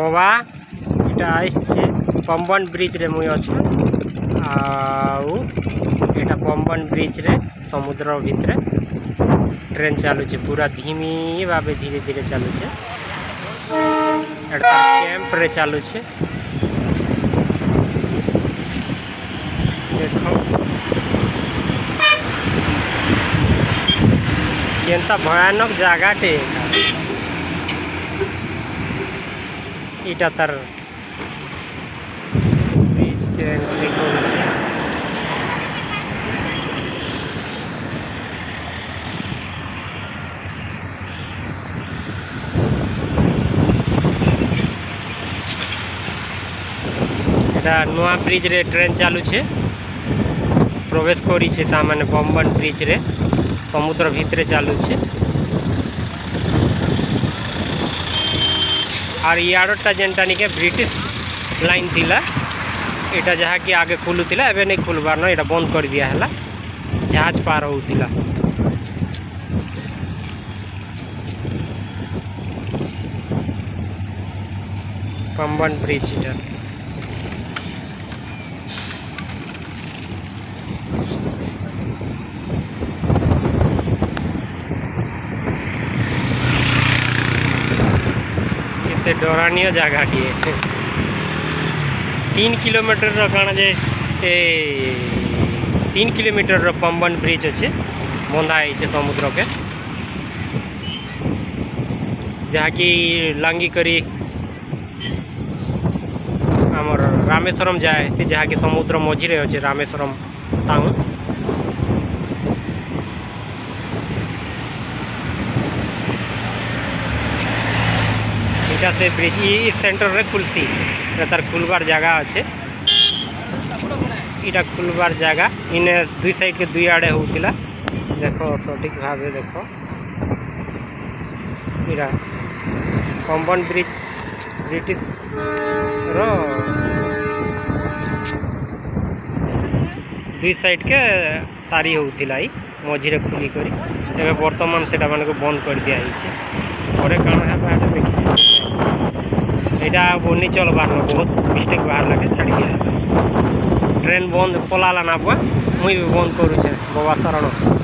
बाबा इटा आइछे पंबन ब्रिज रे मुई अच्छे आटा पंबन ब्रिज रे समुद्र भितर ट्रेन चलुचे पूरा धीमी भाव धीरे धीरे चलुचे कैंप रे चलुचे देखो केनता भयानक जगहटे इटा तार ब्रिज के एंट्री नुआ ब्रिज रे ट्रेन चालू छे प्रवेश करी छे ता माने पंबन ब्रिज रे समुद्र भितरे चालू छे और याडटा जेनटा निके ब्रिटिश लाइन थिला एटा जहा कि आगे खुलुतिला एबे नहीं खुलबार न एटा बंद कर दिया हला जहाज पार होतिला पंबन ब्रिज इटा डरानिया जगह टी 3 किलोमीटर काना जे 3 किलोमीटर पंबन ब्रिज अच्छे बंधा है समुद्र के जहाँ कि लांगी करी आमर रामेश्वरम जाए से जहाँ कि समुद्र मझिरे अच्छे रामेश्वरम टाउन से ब्रिज ई सेंटर रे खुलसी तार खुलबार जगह अच्छे इटा खुलबार जगह इन दुई साइड के दुई आड़े होतिला देखो सठिक भाव देखो इरा पंबन ब्रिज ब्रिटिश रो दुई साइड के सारी होतिला मझिरे खुली करी एबे वर्तमान सेटा माने को बंद कर दिया परे काण है देखी यहाँ बनी चलबार न बहुत मिस्टेक बाहर लगे छाड़ी दिया ट्रेन बंद पलाला ना बुआ मुई भी बंद करूचे बाबा शरण।